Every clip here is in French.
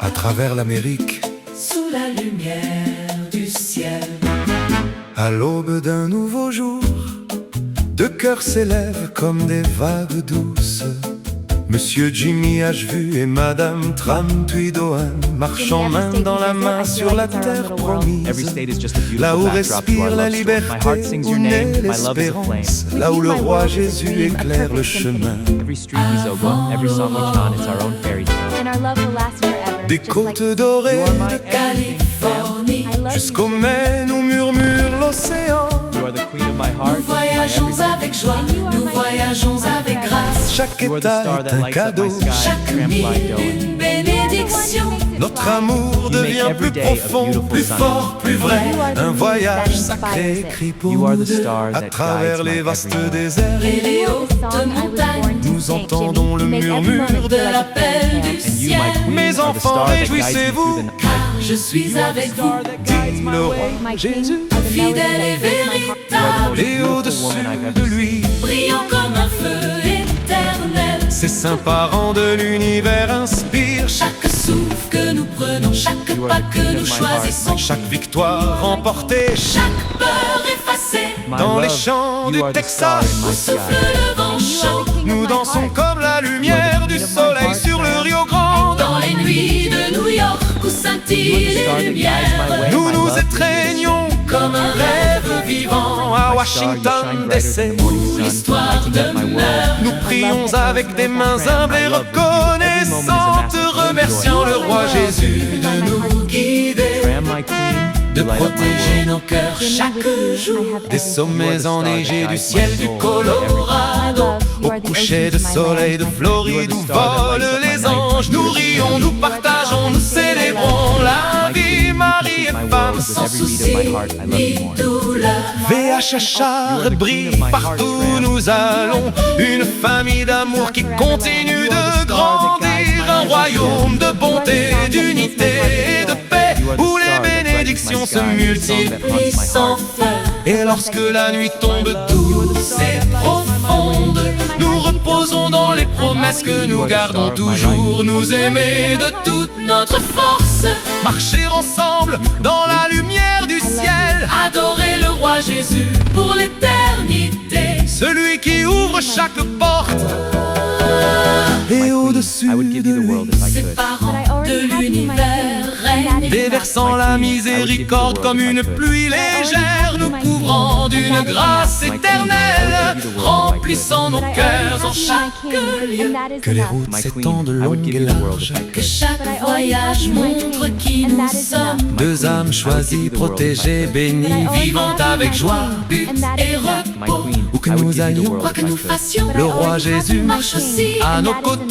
à travers l'Amérique, sous la lumière du ciel. à l'aube d'un nouveau jour, deux cœurs s'élèvent comme des vagues douces. Monsieur Jimmy H.V. et Madame Tramtwidoan marchent en main dans la main sur la terre promise. Là où respire la liberté, où naît l'espérance, là où le roi Jésus éclaire le chemin. Des côtes dorées De Californie, jusqu'au Maine où murmure l'océan. nous voyageons avec joie, nous voyageons avec grâce. Chaque état est un cadeau, Chaque mille une bénédiction. notre amour devient plus profond, plus fort, plus vrai. Un voyage sacré écrit pour nous deux. À travers les vastes déserts, Et les hautes montagnes, nous entendons le murmure de l'appel du ciel. Mes enfants, réjouissez-vous, Car je suis avec vous, dit le roi Jésus. fidèle et véritable, Et au-dessus de lui, brillant comme un feu éternel. ces saints parents de l'univers inspirent Chaque souffle que nous prenons, chaque pas que nous choisissons, chaque victoire remportée chaque peur effacée. dans les champs du Texas. Où souffle le vent chaud, Nous dansons comme la lumière du soleil sur le Rio Grande. dans les nuits de New York où scintillent les lumières. Nous nous étreignons Comme un rêve vivant, à Washington DC. l'histoire demeure. Nous prions avec des mains humbles et reconnaissantes, remerciant le roi Jésus De nous guider, de protéger nos cœurs chaque jour. des sommets enneigés du ciel du Colorado. Au coucher de soleil de Floride où volent les anges, nous rions, nous partageons, nous célébrons la vie, Marie et femme Sans souci ni douleur. VHHR brille partout où nous allons. Une famille d'amour qui continue de grandir. Un royaume de bonté, d'unité et de paix, où les bénédictions se multiplient Sans fin, Et lorsque la nuit tombe douce et profonde, nous reposons dans les promesses que nous gardons toujours. Nous aimer de toute notre force, marcher ensemble dans la lumière du ciel. adorer le roi Jésus pour l'éternité. Celui qui ouvre chaque porte et au-dessus de lui, Ses parents de l'univers règnent, déversant la miséricorde comme une pluie légère, nous couvrant d'une grâce éternelle, remplissant nos cœurs en chaque lieu. Que les routes s'étendent longues et larges, Que chaque voyage montre qui nous sommes, deux âmes choisies, protégées, bénies, vivant avec joie, but et repos. où que nous allions, Quoi que nous fassions, le roi Jésus marche aussi à nos côtés,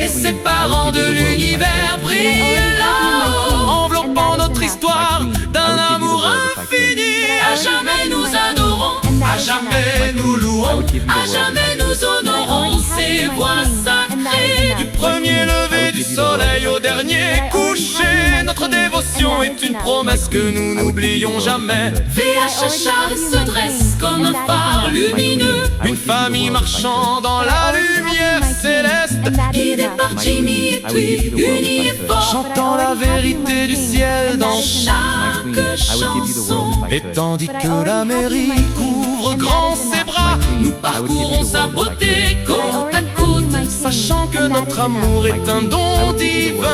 et ses parents de l'univers brillent là-haut, enveloppant notre histoire d'un amour infini. à jamais nous adorons, À jamais nous louons, à jamais nous honorons ces voix sacrées. du premier lever du soleil au dernier coucher. Notre dévotion est une promesse que nous n'oublions jamais. VHHR se dresse comme un phare lumineux, Une famille marchant dans la lumière céleste, guidé par Jimmy et Tweed, unis et forts, chantant la vérité du ciel dans chaque chanson. Et tandis que l'Amérique ouvre grand ses bras, Nous parcourons sa beauté côte à côte, sachant que notre amour est un don divin,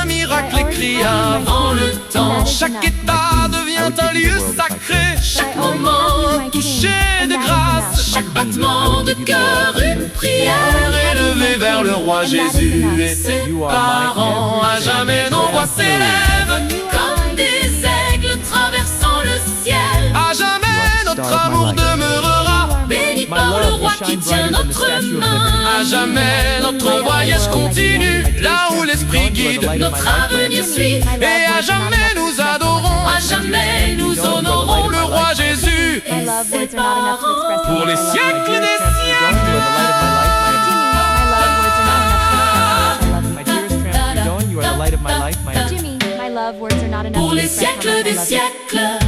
un miracle écrit avant le temps. Chaque état devient un lieu sacré, chaque moment touché de grâce, chaque battement de cœur une prière. élevé vers le roi Jésus et ses parents. À jamais nos voix s'élèvent, Comme des aigles traversant le ciel, à jamais notre amour demeurera. béni par le roi qui tient notre main. À jamais notre voyage continue, là où l'esprit guide. Notre avenir suit, Et à jamais nous adorons, à jamais nous honorons le roi Jésus, et ses parents. pour les siècles des siècles. Jimmy, my love, words are not enough Pour to les express how siècles much I des love you. siècles.